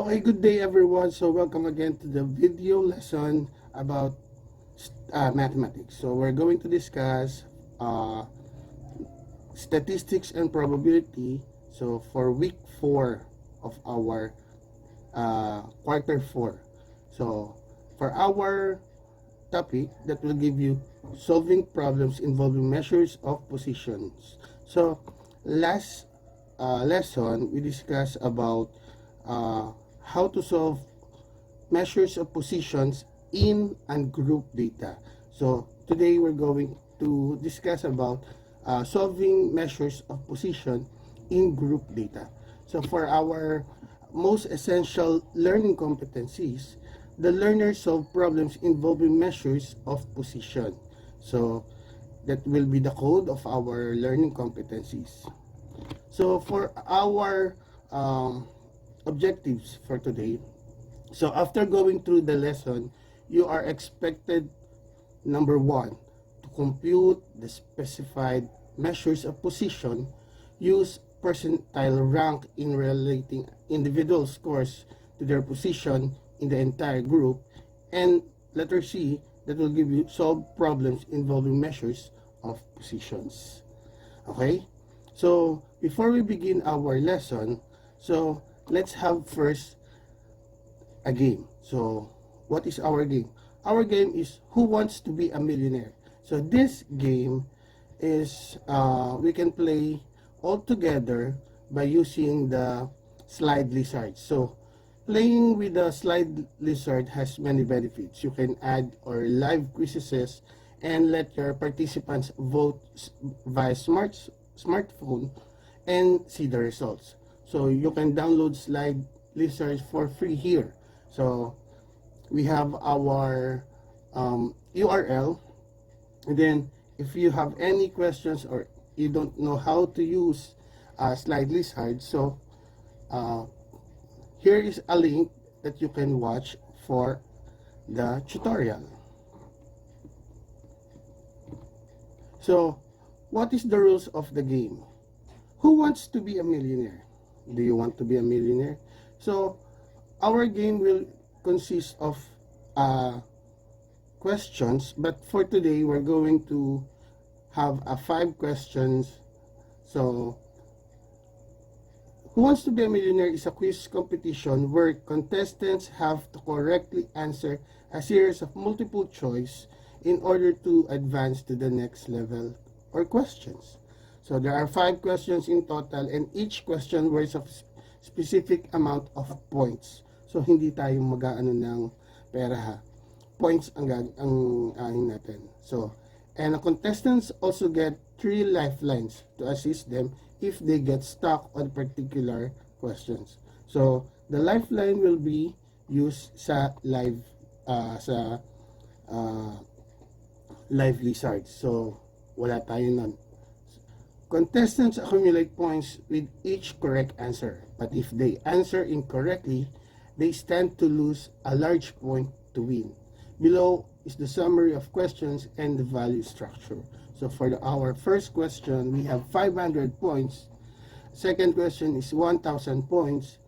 Okay, good day everyone. So welcome again to the video lesson about mathematics. So we're going to discuss statistics and probability. So for week 4 of our quarter 4. So for our topic, that will give you solving problems involving measures of positions. So last lesson we discussed about how to solve measures of positions in and group data. So today we're going to discuss about solving measures of position in group data. So for our most essential learning competencies, the learner solve problems involving measures of position. So that will be the code of our learning competencies. So for our objectives for today, so after going through the lesson, you are expected, number 1, to compute the specified measures of position, use percentile rank in relating individual scores to their position in the entire group, and letter C, that will give you solve problems involving measures of positions. Okay? So before we begin our lesson, so let's have first a game. So what is our game? Our game is Who Wants to Be a Millionaire? So this game is we can play all together by using the slide lizard. So playing with the slide lizard has many benefits. You can add or live quizzes and let your participants vote via smartphone and see the results. So you can download slide lizards for free here. So we have our URL, and then if you have any questions or you don't know how to use slide lizard, so here is a link that you can watch for the tutorial. So what is the rules of the game? Who wants to be a millionaire? Do you want to be a millionaire? So our game will consist of questions, but for today we're going to have 5 questions. So Who Wants to Be a Millionaire is a quiz competition where contestants have to correctly answer a series of multiple choice in order to advance to the next level or questions. So there are 5 questions in total, and each question worth of specific amount of points. So hindi tayo mag-aano ng pera ha. Points ang ahin natin. So, and the contestants also get 3 lifelines to assist them if they get stuck on particular questions. So, the lifeline will be used sa live live lizard. So, wala tayo nun. Contestants accumulate points with each correct answer, but if they answer incorrectly, they stand to lose a large point to win. Below is the summary of questions and the value structure. So for our first question, we have 500 points. Second question is 1,000 points.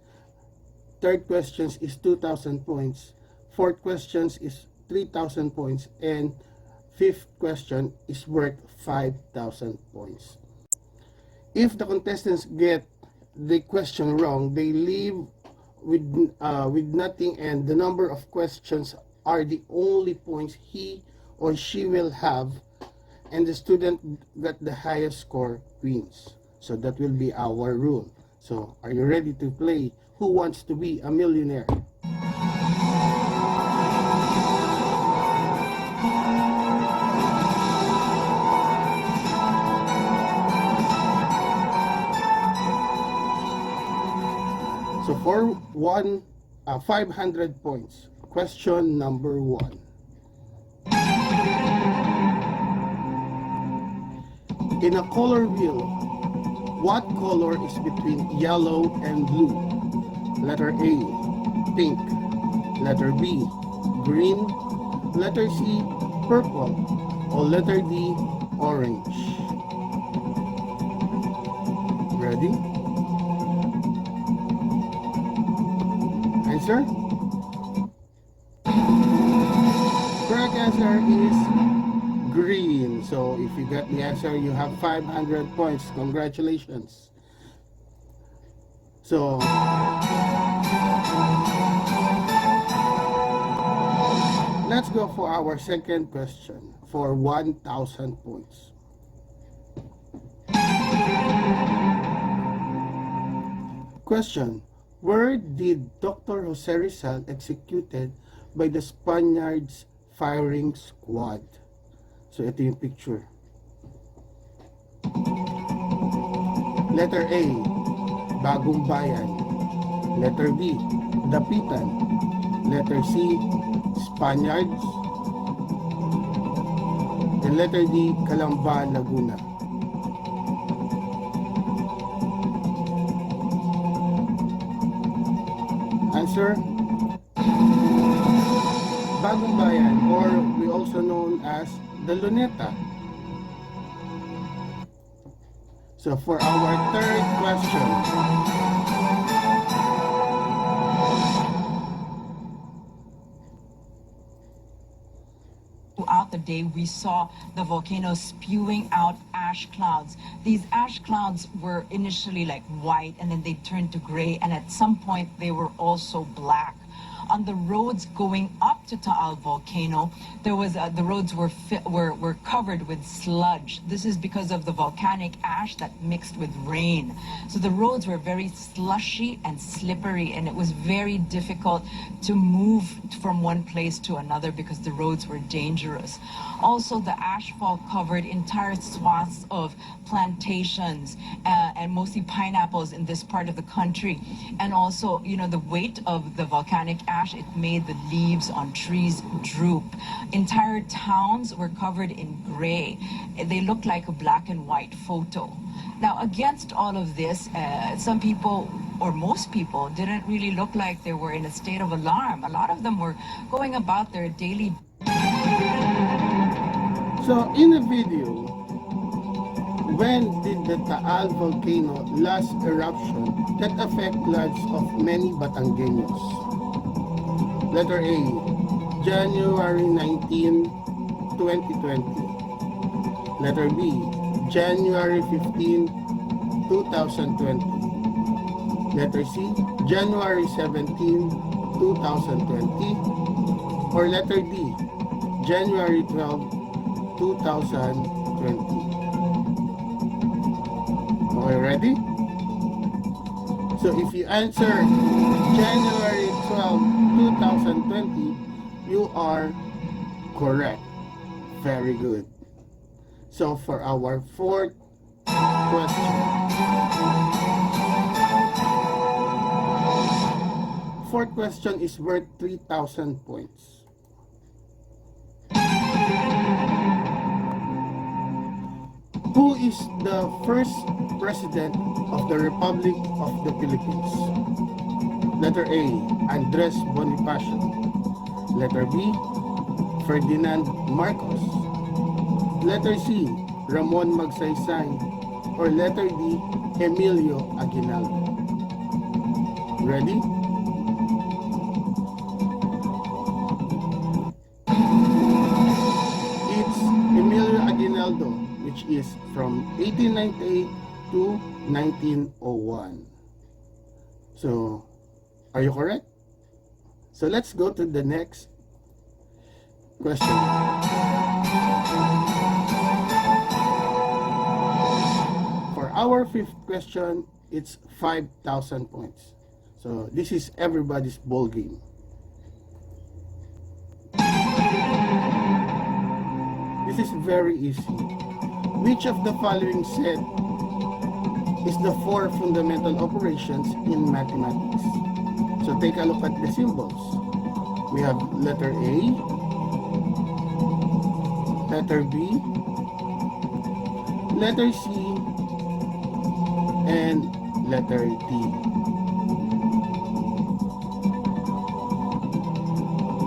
Third question is 2,000 points. Fourth question is 3,000 points. And fifth question is worth 5,000 points. If the contestants get the question wrong, they leave with nothing, and the number of questions are the only points he or she will have, and the student got the highest score wins. So that will be our rule. So are you ready to play Who Wants to Be a Millionaire? So for 500 points, question number 1. In a color wheel, what color is between yellow and blue? Letter A, pink. Letter B, green. Letter C, purple. Or letter D, orange. Ready? answer? Correct answer is green. So if you get the answer, you have 500 points. Congratulations. So let's go for our second question for 1,000 points. Question: where did Dr. Jose Rizal executed by the Spaniards firing squad? So ito yung picture. Letter A, Bagong Bayan. Letter B, Dapitan. Letter C, Spaniards. And letter D, Calamba, Laguna. Answer: Bagong Bayan, or we also known as the Luneta. So for our third question, throughout the day, we saw the volcano spewing out ash clouds. These ash clouds were initially like white, and then they turned to gray, and at some point they were also black. On the roads going up to Taal volcano, there was the roads were covered with sludge. This is because of the volcanic ash that mixed with rain. So the roads were very slushy and slippery, and it was very difficult to move from one place to another because the roads were dangerous. Also, the ashfall covered entire swaths of plantations and mostly pineapples in this part of the country. And also, you know, the weight of the volcanic ash, it made the leaves on trees droop. Entire towns were covered in gray. They looked like a black and white photo. Now, against all of this, some people, or most people, didn't really look like they were in a state of alarm. A lot of them were going about their daily. so in the video, when did the Taal volcano last eruption that affect lives of many Batangueños? Letter A, January 19, 2020. Letter B, January 15, 2020. Letter C, January 17, 2020. Or letter D, January 12, 2020. Okay, ready? So if you answer January 12, 2020, you are correct. Very good. So for our fourth question. Fourth question is worth 3,000 points. Who is the first president of the Republic of the Philippines? Letter A, Andres Bonifacio. Letter B, Ferdinand Marcos. Letter C, Ramon Magsaysay. Or letter D, Emilio Aguinaldo. Ready? It's Emilio Aguinaldo, which is from 1898 to 1901. So, are you correct? So let's go to the next question. For our fifth question, it's 5,000 points. So this is everybody's ball game. This is very easy. Which of the following set is the four fundamental operations in mathematics? So take a look at the symbols. We have letter A, letter B, letter C, and letter D.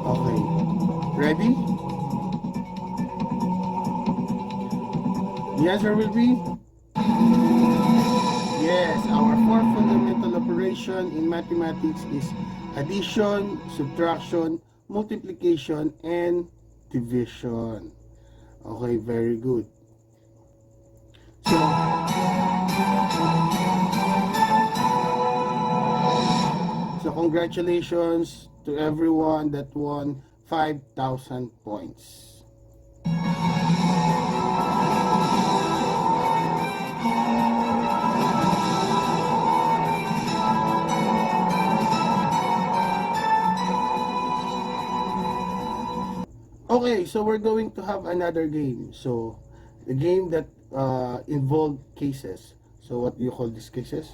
Okay, ready? The answer will be yes. Our fourth fundamental operation in mathematics is addition, subtraction, multiplication, and division. Okay, very good. So congratulations to everyone that won 5,000 points. Okay, so we're going to have another game. So, the game that involved cases. So, what do you call these cases?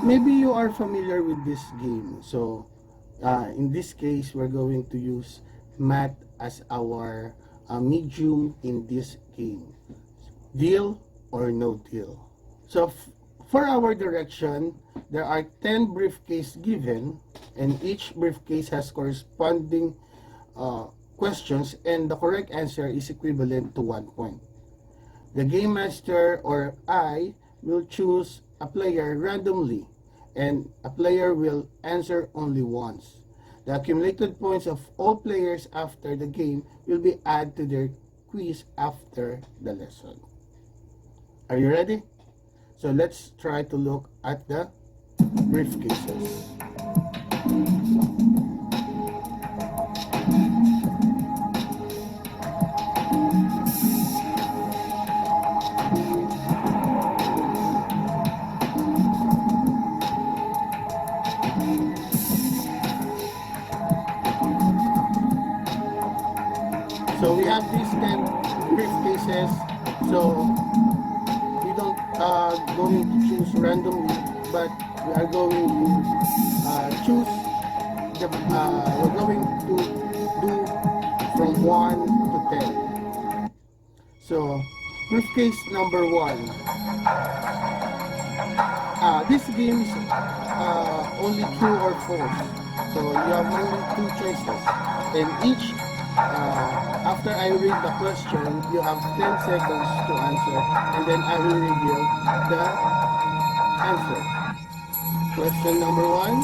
Maybe you are familiar with this game. So, in this case, we're going to use math as our medium in this game. Deal or no deal. So, for our direction, there are 10 briefcases given, and each briefcase has corresponding questions, and the correct answer is equivalent to 1 point. The game master or I will choose a player randomly, and a player will answer only once. The accumulated points of all players after the game will be added to their quiz after the lesson. Are you ready? So let's try to look at the briefcases. So we have these 10 briefcases. So we don't going to choose randomly, but we are going to choose the we're going to do from 1 to 10. So briefcase number 1. This game is only true or false. So you have only 2 choices, and each after I read the question, you have 10 seconds to answer, and then I will reveal the answer. Question number 1.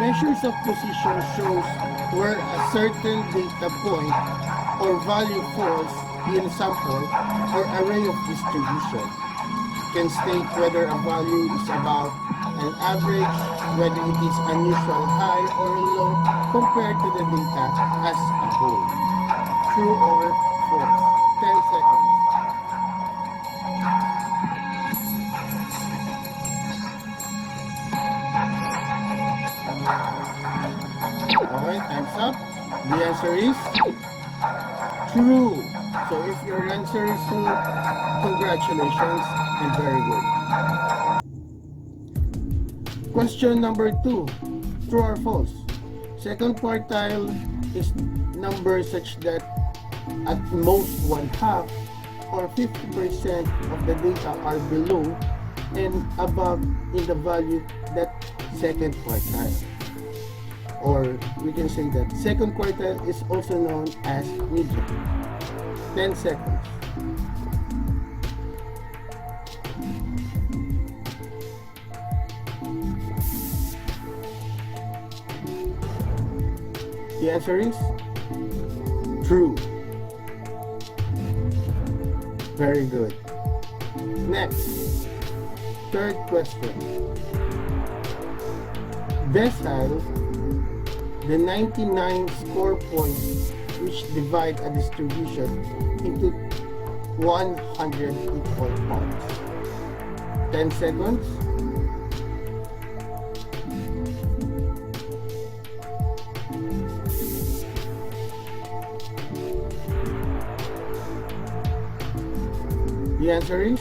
Measures of position shows where a certain data point or value falls in sample or array of distribution. Can state whether a value is about an average, whether it is unusual high or low compared to the data as a whole. True or false? 10 seconds. Alright, time's up. The answer is true. So if your answer is true, congratulations and very good. Question number 2. True or false? Second quartile is number such that at most 1/2 or 50% of the data are below and above in the value that second quartile. Or we can say that second quartile is also known as median. 10 seconds. The answer is true. Very good. Next, third question. Decile, the 99 score points which divide a distribution into 100 equal parts. 10 seconds. The answer is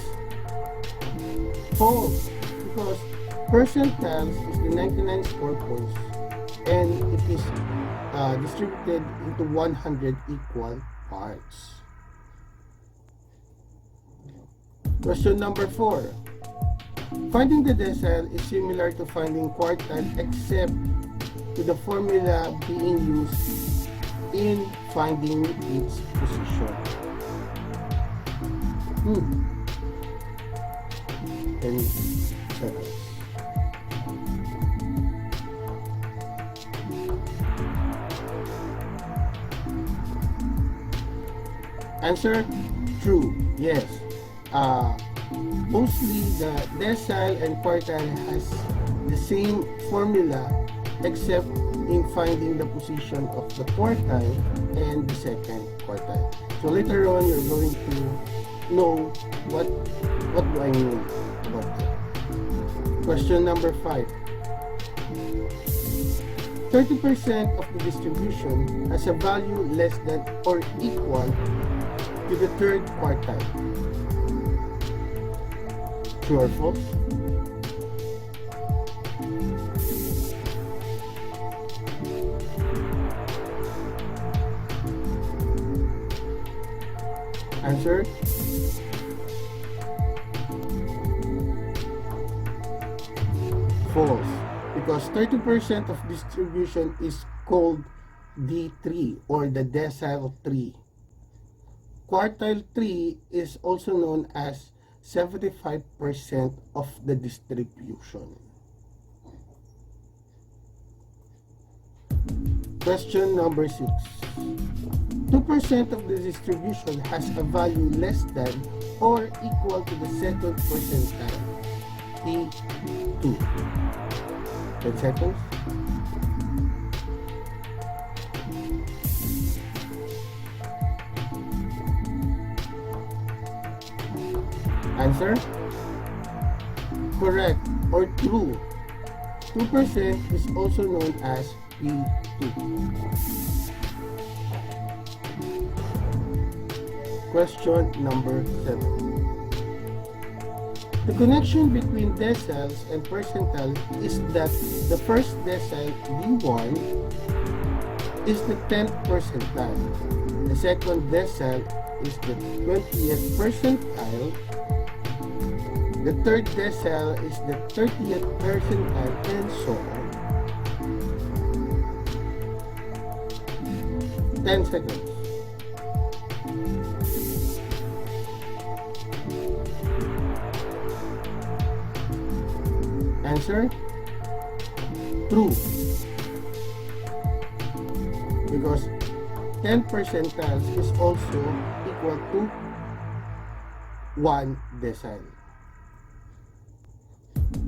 false, because percentiles is the 99 score points and it is distributed into 100 equal parts. Question number 4. Finding the decile is similar to finding quartile except to the formula being used in finding its position. 10 seconds. Answer, true. Yes. Mostly the decile and quartile has the same formula except in finding the position of the quartile and the second quartile. So later on, you're going to know what do I mean about that. Question number 5. 30% of the distribution has a value less than or equal to the third quartile. True or false? Answer? False. Because 30% of distribution is called D3 or the decile tree. Quartile tree is also known as 75% of the distribution. Question number 6. 2% of the distribution has a value less than or equal to the second percentile. T2. 10 seconds. Answer? Correct or true. 2% is also known as P2. Question number 7. The connection between deciles and percentiles is that the first decile, D1, is the 10th percentile. The second decile is the 20th percentile. The third decile is the 30th percentile, and so on. 10 seconds. Answer? True. Because 10 percentiles is also equal to 1 decile.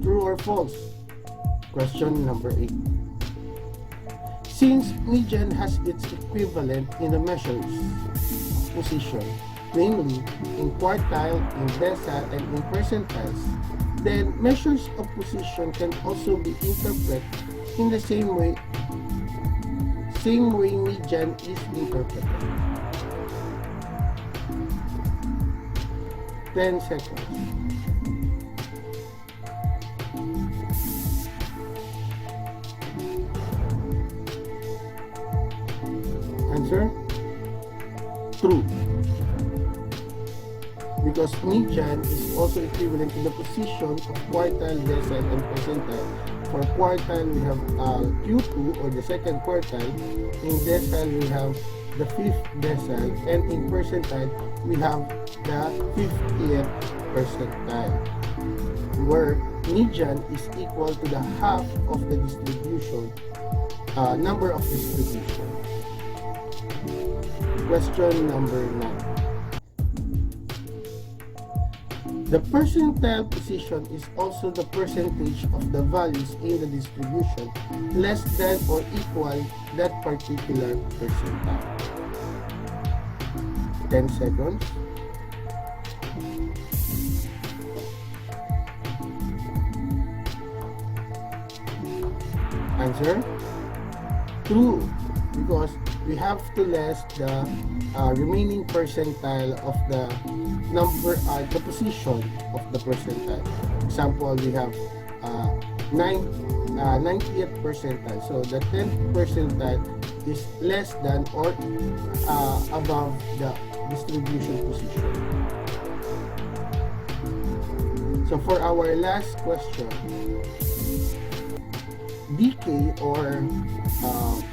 True or false? Question number 8. Since median has its equivalent in the measures position, namely in quartile, in decile, and in percentiles, then measures of position can also be interpreted in the same way median is interpreted. 10 seconds. Answer? True. Because median is also equivalent to the position of quartile, decile, and percentile. For quartile, we have Q2 or the second quartile. In decile, we have the 5th decile. And in percentile, we have the 50th percentile. Where median is equal to the half of the distribution, number of distribution. Question number 9. The percentile position is also the percentage of the values in the distribution less than or equal that particular percentile. 10 seconds. Answer? True, because we have to less the remaining percentile of the number, the position of the percentile. Example, we have 90th percentile. So the 10th percentile is less than or above the distribution position. So for our last question, decay or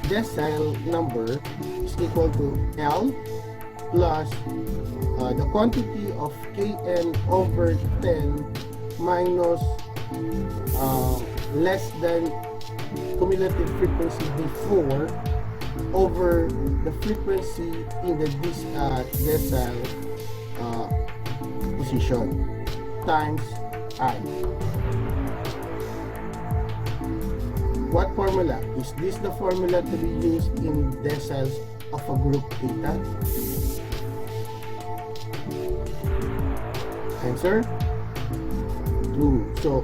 decile number is equal to L plus the quantity of Kn over 10 minus less than cumulative frequency before over the frequency in the decile position times I. What formula? Is this the formula to be used in deciles of a group data? Answer? True. So,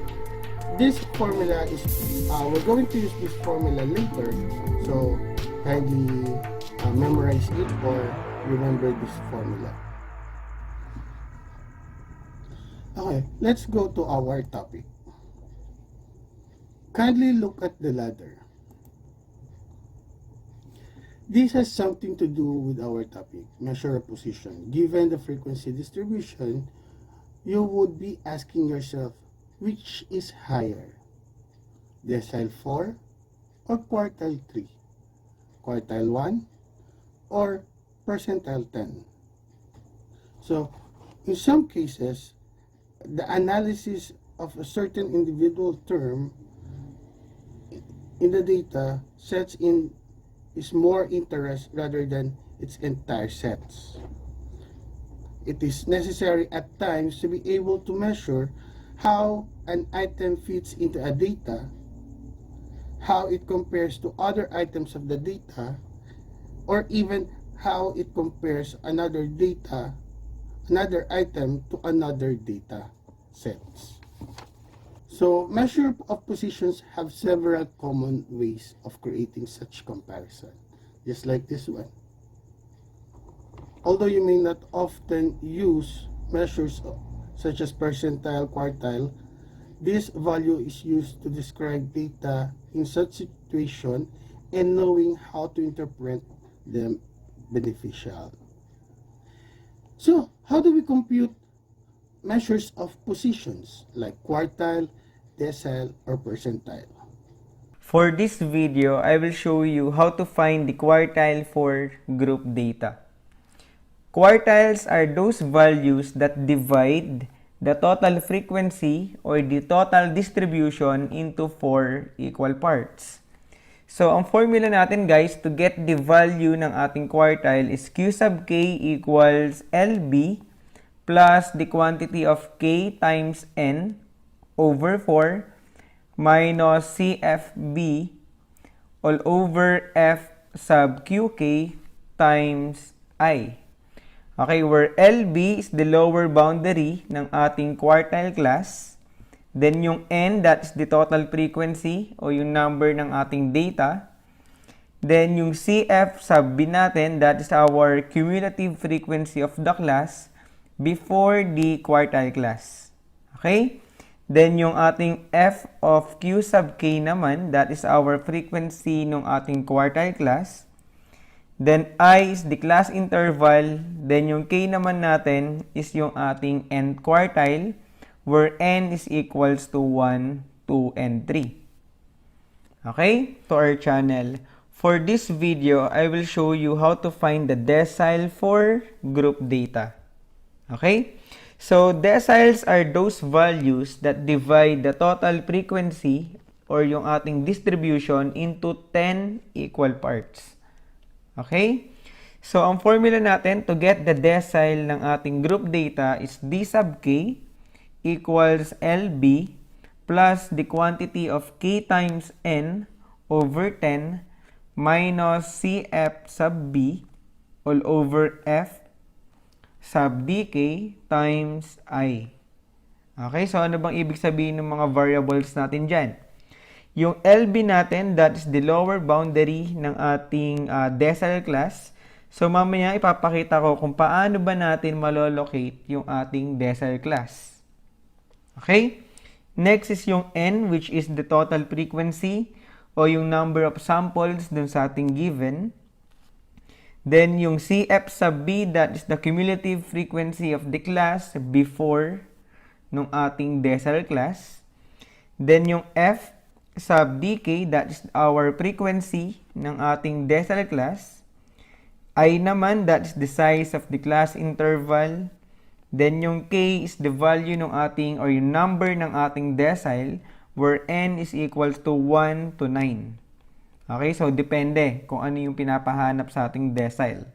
this formula is, we're going to use this formula later. So, kindly memorize it or remember this formula. Okay, let's go to our topic. Kindly look at the ladder. This has something to do with our topic, measure a position. Given the frequency distribution, you would be asking yourself, which is higher? Decile 4 or quartile 3? Quartile 1 or percentile 10? So, in some cases, the analysis of a certain individual term in the data sets in is more interest rather than its entire sets. It is necessary at times to be able to measure how an item fits into a data, how it compares to other items of the data, or even how it compares another item to another data sets. So, measure of positions have several common ways of creating such comparison, just like this one. Although you may not often use measures such as percentile, quartile, this value is used to describe data in such situation and knowing how to interpret them beneficial. So, how do we compute measures of positions like quartile, decile, or percentile? For this video, I will show you how to find the quartile for group data. Quartiles are those values that divide the total frequency or the total distribution into 4 equal parts. So, ang formula natin guys to get the value ng ating quartile is Q sub K equals LB plus the quantity of K times N over 4 minus CFB all over F sub QK times I. Okay, where LB is the lower boundary ng ating quartile class. Then yung N, that's the total frequency o yung number ng ating data. Then yung CF sub B natin, that is our cumulative frequency of the class before the quartile class. Okay? Then yung ating F of Q sub K naman, that is our frequency ng ating quartile class. Then I is the class interval. Then yung K naman natin is yung ating nth quartile where N is equals to 1, 2, and 3. Okay? To our channel. For this video, I will show you how to find the decile for group data. Okay? So, deciles are those values that divide the total frequency or yung ating distribution into 10 equal parts. Okay? So, ang formula natin to get the decile ng ating group data is D sub K equals LB plus the quantity of K times N over 10 minus CF sub B all over F sub DK times I. Okay, so ano bang ibig sabihin ng mga variables natin dyan? Yung LB natin, that is the lower boundary ng ating decile class. So, mamaya ipapakita ko kung paano ba natin malolocate yung ating decile class. Okay? Next is yung N, which is the total frequency o yung number of samples dun sa ating given. Then, yung CF sub B, that is the cumulative frequency of the class before nung ating decile class. Then, yung F sub dk, that is our frequency ng ating decile class. I naman, that is the size of the class interval. Then yung k is the value ng ating or yung number ng ating decile where n is equals to 1 to 9. Okay, so depende kung ano yung pinapahanap sa ating decile.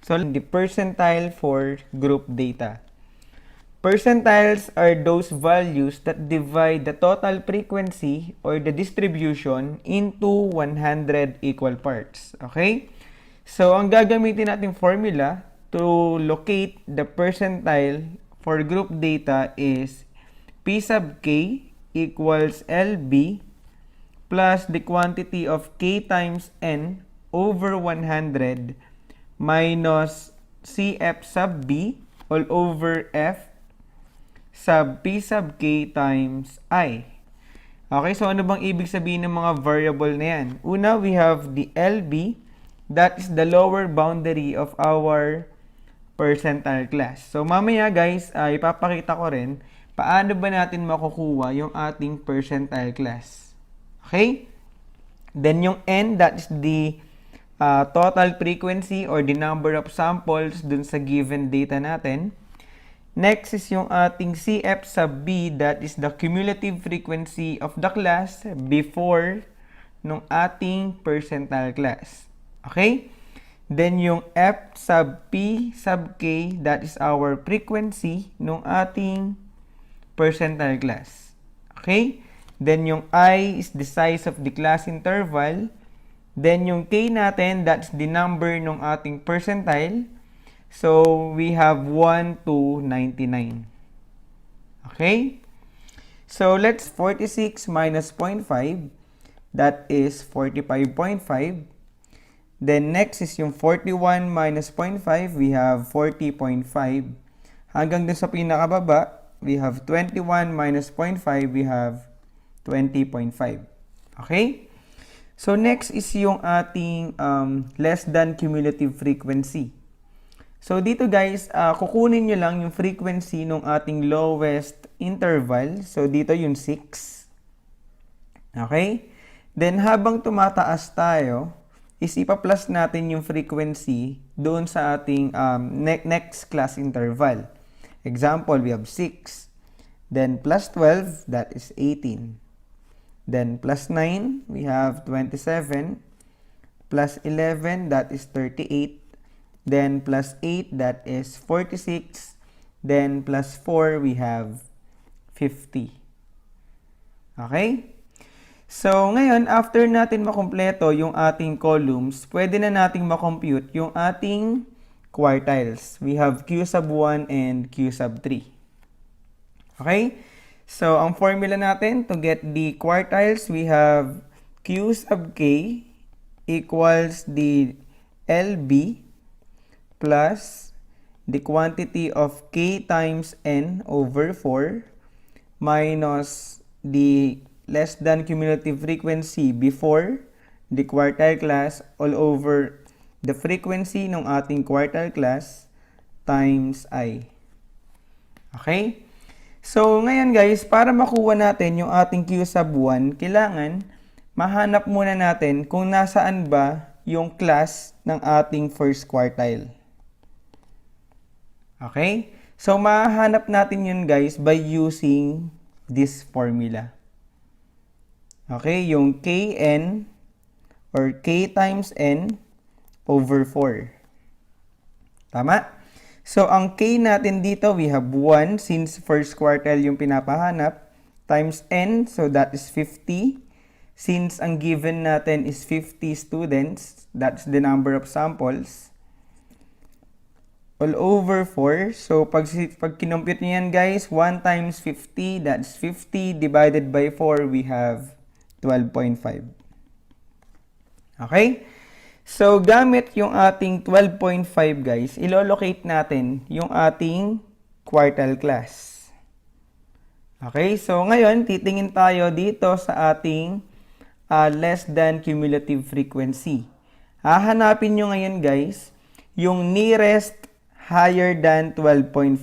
So, the percentile for group data. Percentiles are those values that divide the total frequency or the distribution into 100 equal parts. Okay? So, ang gagamitin nating formula to locate the percentile for group data is P sub k equals LB plus the quantity of k times n over 100 minus CF sub B all over F sub P sub K times I. Okay, so ano bang ibig sabihin ng mga variable na yan? Una, we have the LB, that is the lower boundary of our percentile class. So mamaya guys, ipapakita ko rin paano ba natin makukuha yung ating percentile class. Okay? Then yung N, that is the total frequency or the number of samples dun sa given data natin. Next is yung ating CF sub B, that is the cumulative frequency of the class before nung ating percentile class. Okay? Then yung F sub P sub K, that is our frequency nung ating percentile class. Okay? Then yung I is the size of the class interval. Then yung K natin, that's the number ng ating percentile. So, we have 1 to 99. Okay? So, let's 46 minus 0.5. That is 45.5. Then, next is yung 41 minus 0.5. We have 40.5. Hanggang dun sa pinakababa, we have 21 minus 0.5. We have 20.5. Okay? So, next is yung ating less than cumulative frequency. So, dito guys, kukunin nyo lang yung frequency ng ating lowest interval. So, dito yung 6. Okay? Then, habang tumataas tayo, is ipa-plus natin yung frequency doon sa ating next class interval. Example, we have 6. Then, plus 12, that is 18. Then plus 9, we have 27. Plus 11, that is 38. Then plus 8, that is 46. Then plus 4, we have 50. Okay? So, ngayon, after natin makumpleto yung ating columns, pwede na nating makompute yung ating quartiles. We have Q sub 1 and Q sub 3. Okay? So, ang formula natin to get the quartiles, we have Q sub K equals the LB plus the quantity of K times N over 4 minus the less than cumulative frequency before the quartile class all over the frequency ng ating quartile class times I. Okay? So, ngayon guys, para makuha natin yung ating Q sub 1, kailangan mahanap muna natin kung nasaan ba yung class ng ating first quartile. Okay? So, mahanap natin yun guys by using this formula. Okay? Yung Kn or K times N over 4. Tama? So, ang K natin dito, we have 1 since first quartile yung pinapahanap times N, so that is 50. Since ang given natin is 50 students, that's the number of samples. All over 4. So, pag kinompute nyo yan guys, 1 times 50, that's 50 divided by 4, we have 12.5. Okay? So, gamit yung ating 12.5 guys, ilolocate natin yung ating quartile class. Okay, so ngayon, titingin tayo dito sa ating less than cumulative frequency. Hahanapin nyo ngayon guys, yung nearest higher than 12.5.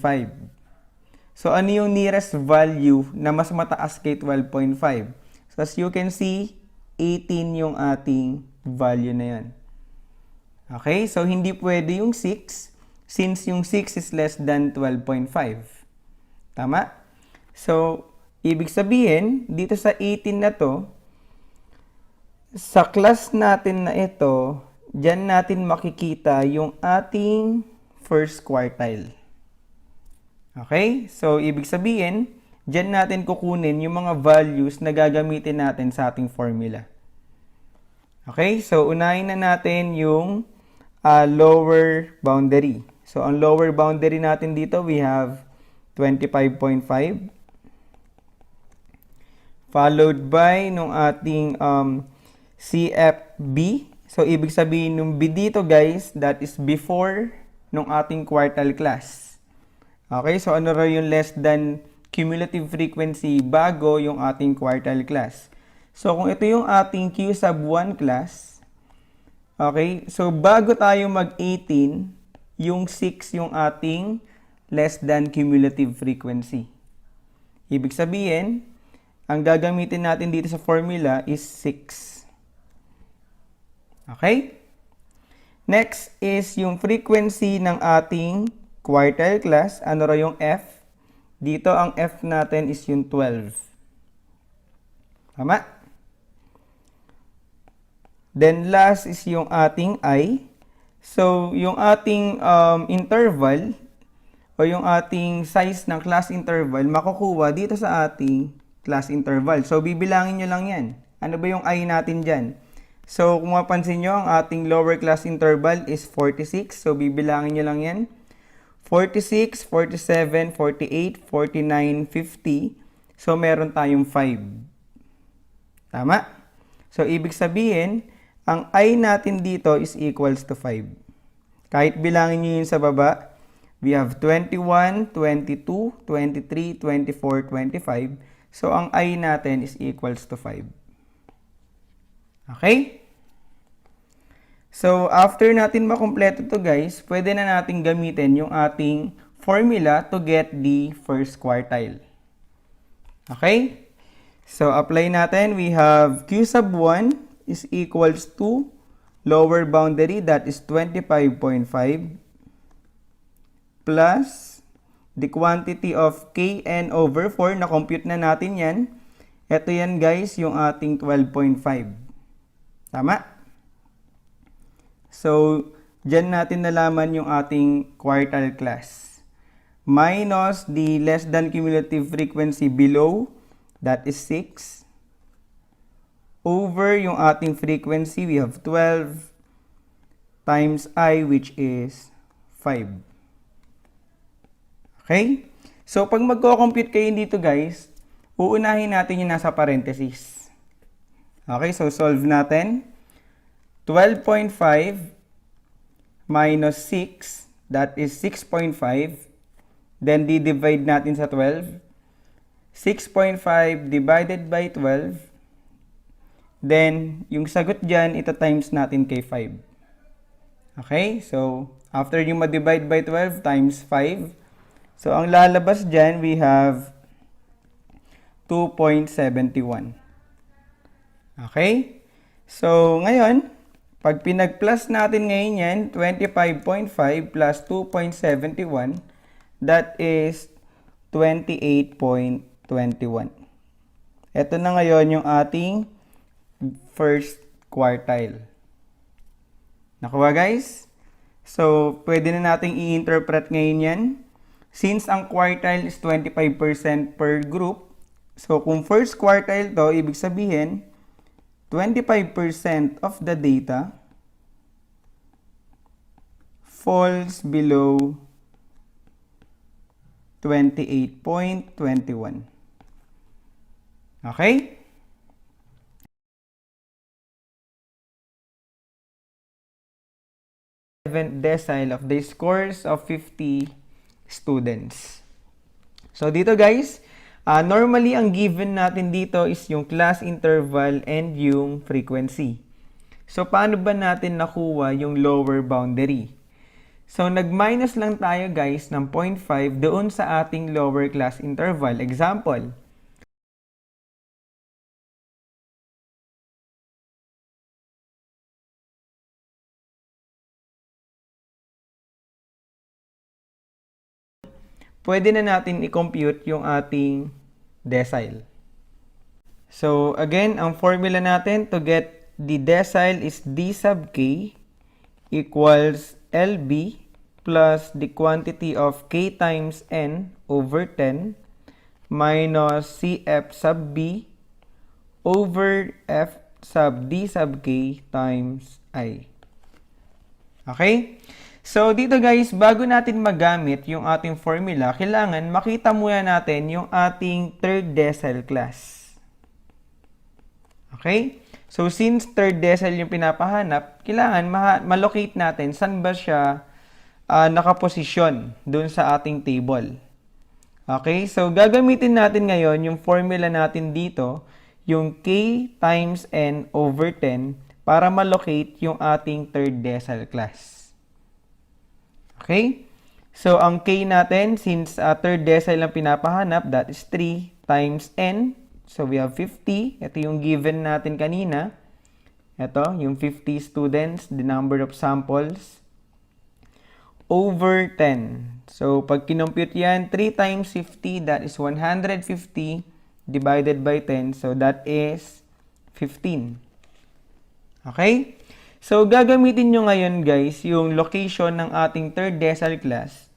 So, ano yung nearest value na mas mataas kay 12.5? So, So as you can see, 18 yung ating value na yan. Okay, so hindi pwede yung 6 since yung 6 is less than 12.5. Tama? So, ibig sabihin, dito sa 18 na to, sa class natin na ito, dyan natin makikita yung ating first quartile. Okay? So, ibig sabihin, dyan natin kukunin yung mga values na gagamitin natin sa ating formula. Okay? So, unahin na natin yung lower boundary. So, ang lower boundary natin dito, we have 25.5 followed by nung ating CFB. So, ibig sabihin nung B dito guys, that is before nung ating quartile class. Okay, so ano raw yung less than cumulative frequency bago yung ating quartile class. So, kung ito yung ating Q sub 1 class, okay, so bago tayo mag-18, yung 6 yung ating less than cumulative frequency. Ibig sabihin, ang gagamitin natin dito sa formula is 6. Okay? Next is yung frequency ng ating quartile class. Ano raw yung F? Dito ang F natin is yung 12. Tama? Then last is yung ating I. So, yung ating interval o yung ating size ng class interval makukuha dito sa ating class interval. So, bibilangin nyo lang yan. Ano ba yung I natin dyan? So, kung mapansin nyo, ang ating lower class interval is 46. So, bibilangin nyo lang yan. 46, 47, 48, 49, 50. So, meron tayong 5. Tama? So, ibig sabihin, ang I natin dito is equals to 5. Kahit bilangin nyo yun sa baba, we have 21, 22, 23, 24, 25. So, ang I natin is equals to 5. Okay? So, after natin makumpleto to guys, pwede na natin gamitin yung ating formula to get the first quartile. Okay? So, apply natin. We have Q sub 1 is equals to lower boundary, that is 25.5 plus the quantity of Kn over 4. Na-compute na natin yan. Ito yan guys, yung ating 12.5. Tama? So, dyan natin nalaman yung ating quartile class. Minus the less than cumulative frequency below, that is 6. Over yung ating frequency, we have 12 times I, which is 5. Okay? So, pag magko-compute kayo dito guys, uunahin natin yung nasa parenthesis. Okay, so solve natin. 12.5 minus 6, that is 6.5. Then, di-divide natin sa 12. 6.5 divided by 12. Then, yung sagot dyan, ito times natin kay 5. Okay? So, after yung ma-divide by 12 times 5, so, ang lalabas dyan, we have 2.71. Okay? So, ngayon, pag pinag-plus natin ngayon yan, 25.5 plus 2.71, that is 28.21. Ito na ngayon yung ating first quartile. Nakuha guys? So, pwede na nating i-interpret ngayon yan. Since ang quartile is 25% per group, so kung first quartile to, ibig sabihin, 25% of the data falls below 28.21. Okay? Decile of the scores of 50 students. So dito guys, normally ang given natin dito is yung class interval and yung frequency. So paano ba natin nakuha yung lower boundary? So nag-minus lang tayo guys ng 0.5 doon sa ating lower class interval. Example, pwede na natin i-compute yung ating decile. So, again, ang formula natin to get the decile is d sub k equals LB plus the quantity of k times n over 10 minus CF sub b over f sub d sub k times I. Okay? So, dito guys, bago natin magamit yung ating formula, kailangan makita muna natin yung ating third decile class. Okay? So, since third decile yung pinapahanap, kailangan malocate natin saan ba siya nakaposisyon dun sa ating table. Okay? So, gagamitin natin ngayon yung formula natin dito, yung k times n over 10 para malocate yung ating third decile class. Okay? So, ang k natin, since third decile ang pinapahanap, that is 3 times n. So, we have 50. Ito yung given natin kanina. Ito, yung 50 students, the number of samples, over 10. So, pag kinompute yan, 3 times 50, that is 150 divided by 10. So, that is 15. Okay? So, gagamitin nyo ngayon guys, yung location ng ating third decile class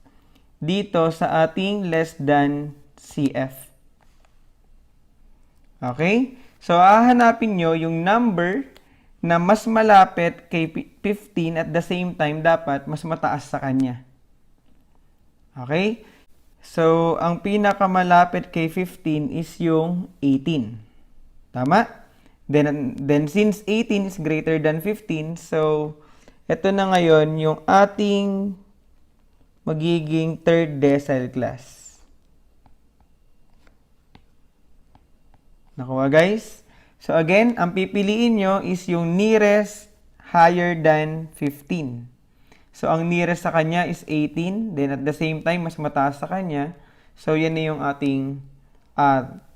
dito sa ating less than CF. Okay? So, hahanapin nyo yung number na mas malapit kay 15 at the same time dapat mas mataas sa kanya. Okay? So, ang pinakamalapit kay 15 is yung 18. Tama? Then since 18 is greater than 15, so, ito na ngayon yung ating magiging third decile class. Nakuha guys? So again, ang pipiliin nyo is yung nearest higher than 15. So ang nearest sa kanya is 18. Then at the same time, mas mataas sa kanya. So yan na yung ating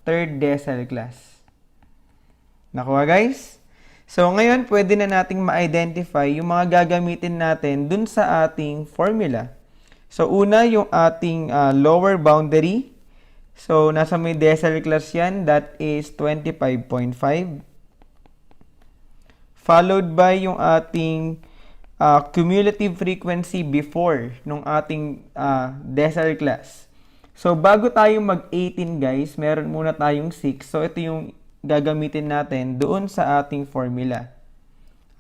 third decile class. Nakuha guys? So ngayon, pwede na nating ma-identify yung mga gagamitin natin dun sa ating formula. So una, yung ating lower boundary. So, nasa may decile class yan, that is 25.5. Followed by yung ating cumulative frequency before nung ating decile class. So, bago tayo mag-18 guys, meron muna tayong 6. So, ito yung gagamitin natin doon sa ating formula.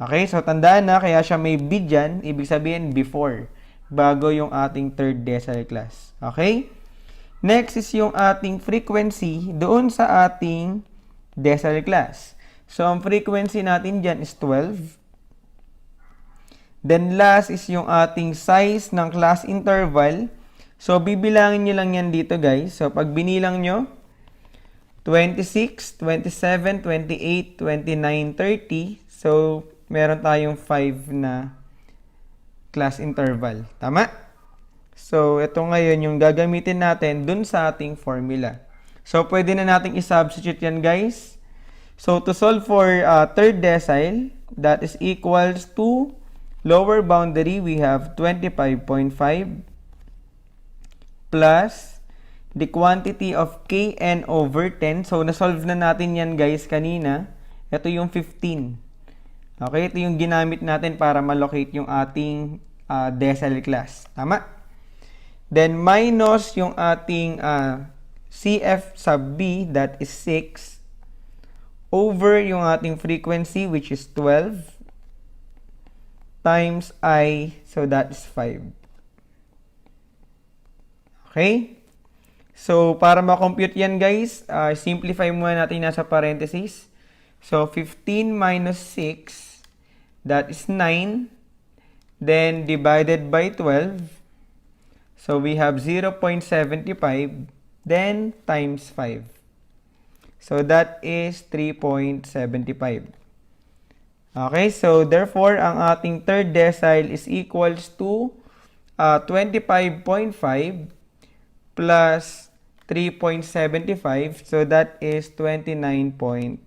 Okay, so tandaan na, kaya siya may B dyan, ibig sabihin before, bago yung ating third decile class. Okay? Next is yung ating frequency doon sa ating decile class. So, ang frequency natin dyan is 12. Then, last is yung ating size ng class interval. So, bibilangin nyo lang yan dito, guys. So, pag binilang nyo, 26, 27, 28, 29, 30. So, meron tayong 5 na class interval. Tama? So, ito ngayon yung gagamitin natin dun sa ating formula. So, pwede na nating i-substitute yan, guys. So, to solve for third decile, that is equals to lower boundary, we have 25.5 plus the quantity of kn over 10. So, na-solve na natin yan, guys, kanina. Ito yung 15. Okay, ito yung ginamit natin para malocate yung ating decile class. Tama? Then, minus yung ating CF sub B, that is 6, over yung ating frequency, which is 12, times I, so that is 5. Okay? So, para ma-compute yan, guys, simplify muna natin nasa parentheses. So, 15 minus 6, that is 9, then divided by 12, so, we have 0.75, then times 5. So, that is 3.75. Okay, so therefore, ang ating third decile is equals to 25.5 plus 3.75. So, that is 29.25.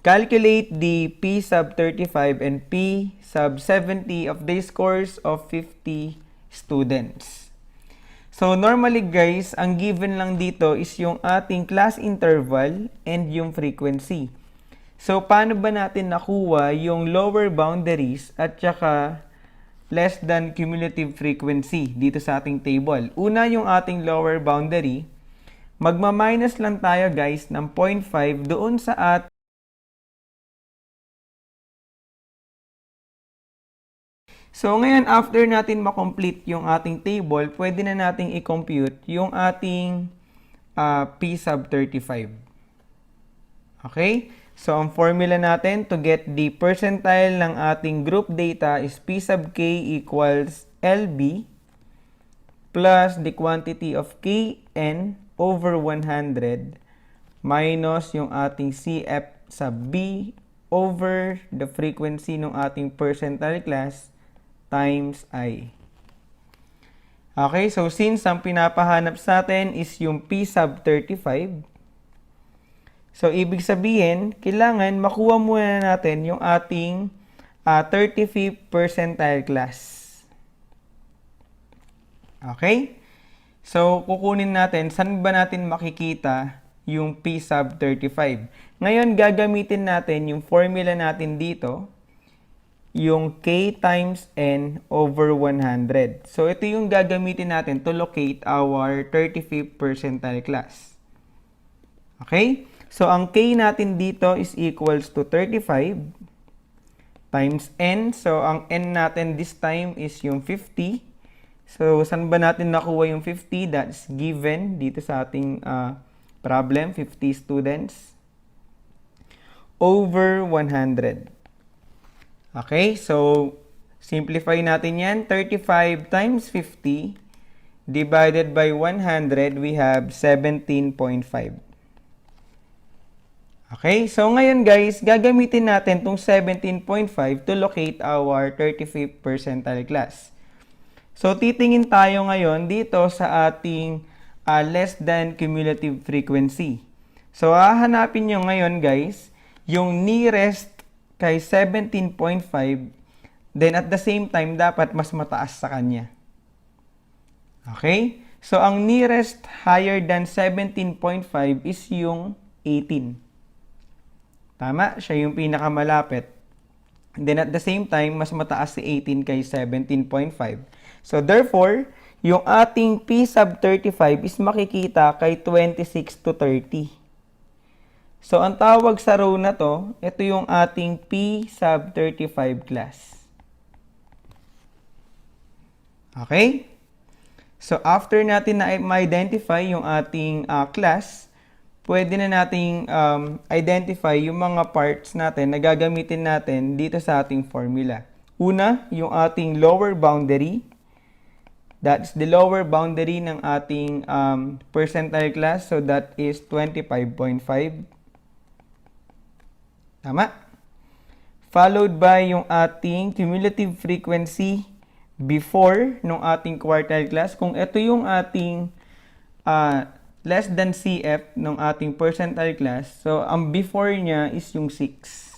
Calculate the P sub 35 and P sub 70 of the scores of 50 students. So, normally guys, ang given lang dito is yung ating class interval and yung frequency. So, paano ba natin nakuha yung lower boundaries at saka less than cumulative frequency dito sa ating table? Una, yung ating lower boundary, magma-minus lang tayo guys ng 0.5 doon sa ating So, ngayon, after natin makomplete yung ating table, pwede na nating i-compute yung ating P sub 35. Okay? So, ang formula natin to get the percentile ng ating group data is P sub K equals LB plus the quantity of Kn over 100 minus yung ating CF sub B over the frequency ng ating percentile class times I. Okay, so since ang pinapahanap sa atin is yung P sub 35, so ibig sabihin, kailangan makuha muna natin yung ating 35th percentile class. Okay? So, kukunin natin, saan ba natin makikita yung P sub 35? Ngayon, gagamitin natin yung formula natin dito, yung K times N over 100. So, ito yung gagamitin natin to locate our 35th percentile class. Okay? So, ang K natin dito is equals to 35 times N. So, ang N natin this time is yung 50. So, saan ba natin nakuha yung 50? That's given dito sa ating problem, 50 students over 100. Okay, so simplify natin yan. 35 times 50 divided by 100, we have 17.5. Okay, so ngayon guys, gagamitin natin itong 17.5 to locate our 35th percentile class. So titingin tayo ngayon dito sa ating less than cumulative frequency. So hahanapin nyo ngayon guys, yung nearest kay 17.5, then at the same time, dapat mas mataas sa kanya. Okay? So, ang nearest higher than 17.5 is yung 18. Tama? Siya yung pinakamalapit. And then at the same time, mas mataas si 18 kay 17.5. So, therefore, yung ating P sub 35 is makikita kay 26 to 30. So, ang tawag sa row na to, ito yung ating P sub 35 class. Okay? So, after natin na ma-identify yung ating class, pwede na nating identify yung mga parts natin na gagamitin natin dito sa ating formula. Una, yung ating lower boundary. That's the lower boundary ng ating percentile class. So, that is 25.5. Tama? Followed by yung ating cumulative frequency before nung ating quartile class. Kung ito yung ating less than CF nung ating percentile class, so ang before niya is yung 6.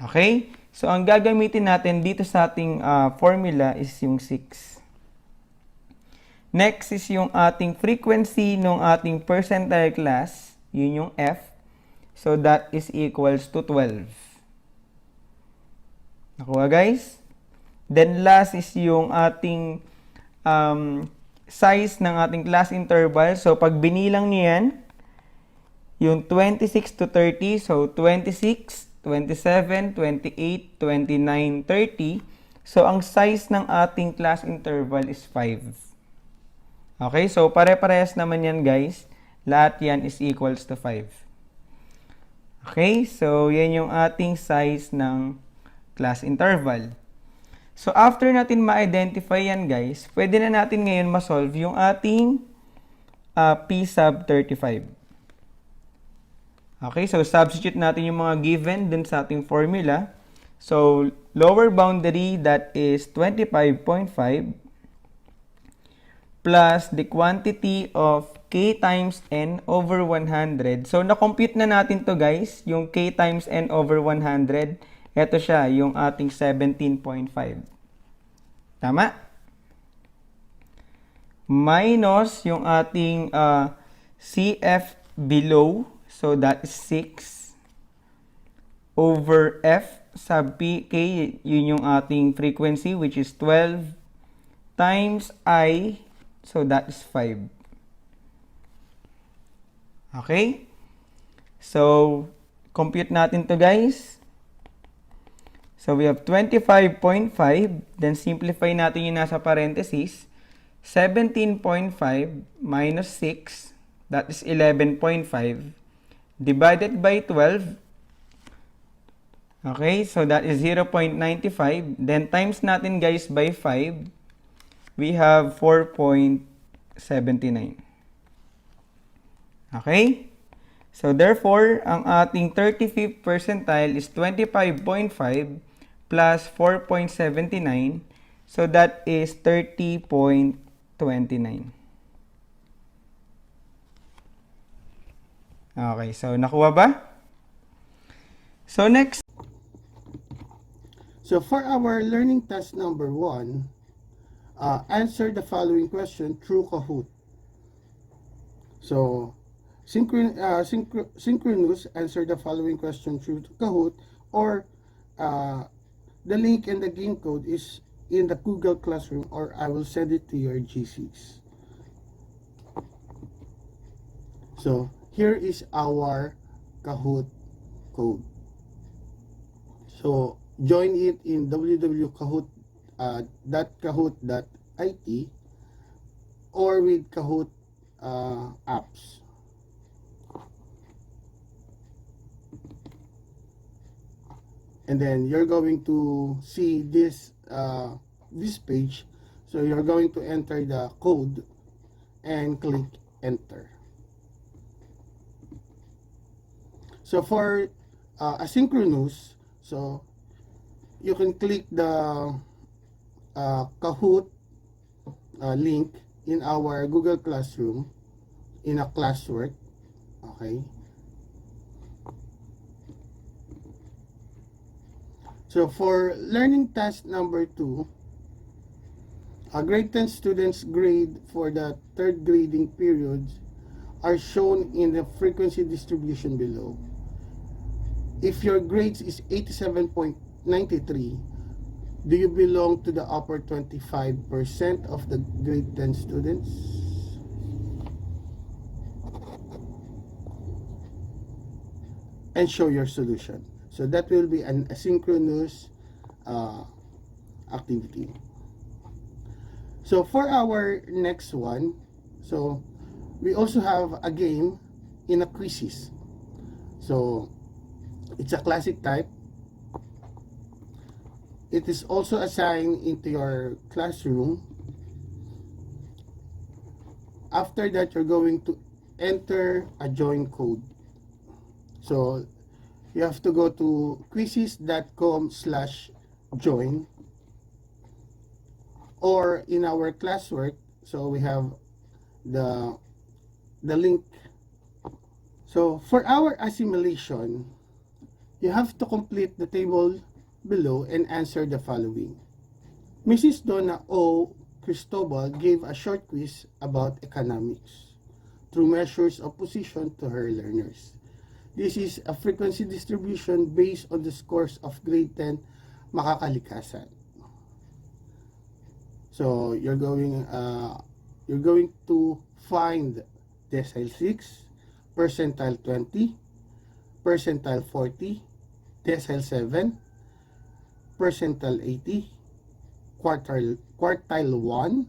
Okay? So, ang gagamitin natin dito sa ating formula is yung 6. Next is yung ating frequency nung ating percentile class. Yun yung F. So, that is equals to 12. Nakuha, guys? Then, last is yung ating size ng ating class interval. So, pag binilang nyo yan, yung 26 to 30, so 26, 27, 28, 29, 30. So, ang size ng ating class interval is 5. Okay? So, pare-parehas naman yan, guys. Lahat yan is equals to 5. Okay, so yan yung ating size ng class interval. So after natin ma-identify yan guys, pwede na natin ngayon ma-solve yung ating P sub 35. Okay, so substitute natin yung mga given dun sa ating formula. So lower boundary, that is 25.5 plus the quantity of k times n over 100. So, na-compute na natin to guys, yung k times n over 100. Ito siya, yung ating 17.5. Tama? Minus yung ating CF below. So, that is 6 over F sub P. K, yun yung ating frequency, which is 12 times I. So, that is 5. Okay? So, compute natin to guys. So, we have 25.5. Then, simplify natin yung nasa parenthesis. 17.5 minus 6. That is 11.5. Divided by 12. Okay? So, that is 0.95. Then, times natin guys by 5. We have 4.79. Okay? So, therefore, ang ating 35th percentile is 25.5 plus 4.79. So, that is 30.29. Okay. So, nakuha ba? So, next. So for our learning task number 1, answer the following question through Kahoot. So, synchronous, answer the following question through Kahoot, or the link and the game code is in the Google Classroom, or I will send it to your GCs. So, here is our Kahoot code. So, join it in www.kahoot.it or with Kahoot apps. And then you're going to see this page. So you're going to enter the code and click enter. So for asynchronous, so you can click the Kahoot link in our Google Classroom in a classwork. Okay. So for learning task number 2, grade 10 students' grade for the third grading period are shown in the frequency distribution below. If your grades is 87.93, do you belong to the upper 25% of the grade 10 students? And show your solution. So that will be an asynchronous activity. So for our next one, so we also have a game in a quizzes. So it's a classic type. It is also assigned into your classroom. After that, you're going to enter a join code. So you have to go to quizzes.com/join, or in our classwork, so we have the link. So for our assimilation, you have to complete the table below and answer the following. Mrs. Donna O. Cristobal gave a short quiz about economics through measures of position to her learners. This is a frequency distribution based on the scores of grade 10 makakalikasan. So you're going to find decile 6, percentile 20, percentile 40, decile 7, percentile 80, quartile 1,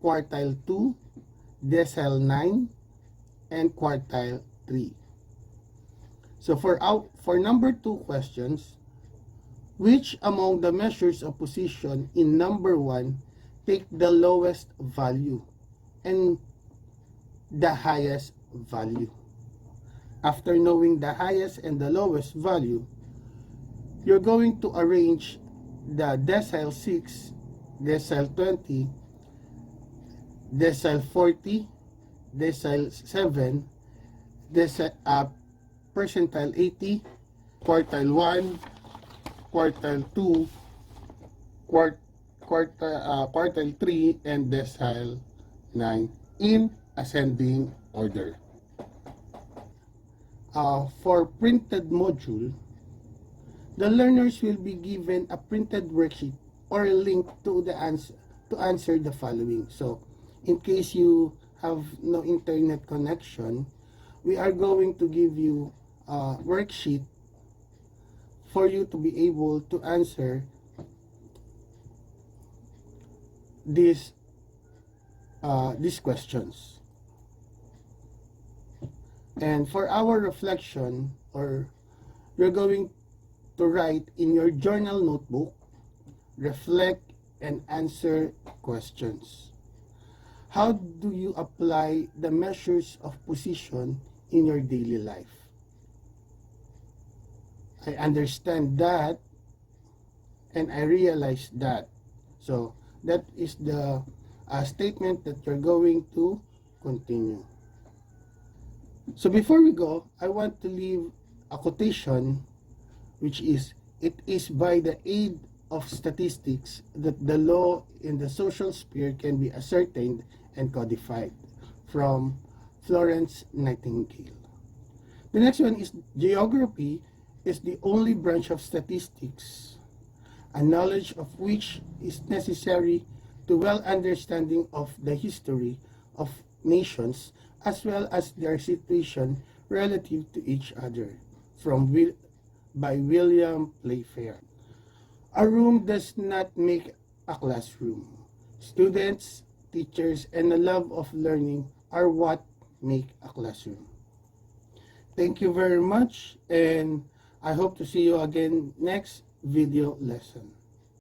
quartile 2, decile 9, and quartile 3. So for number 2 questions, which among the measures of position in number 1 take the lowest value and the highest value? After knowing the highest and the lowest value, you're going to arrange the decile 6, decile 20, decile 40, decile 7, percentile 80, quartile 1, quartile 2, quartile 3, and decile 9 in ascending order. For printed module, the learners will be given a printed worksheet or a link to answer the following. So, in case you have no internet connection, we are going to give you a worksheet for you to be able to answer these questions. And for our reflection, or you're going to write in your journal notebook, reflect and answer questions. How do you apply the measures of position in your daily life? I understand that and I realize that. So that is the statement that you're going to continue. So before we go, I want to leave a quotation, which is, "It is by the aid of statistics that the law in the social sphere can be ascertained and codified," from Florence Nightingale. The next one is, "Geography is the only branch of statistics, a knowledge of which is necessary to well understanding of the history of nations as well as their situation relative to each other," by William Playfair. A room does not make a classroom. Students, teachers, and the love of learning are what make a classroom. Thank you very much, and I hope to see you again next video lesson.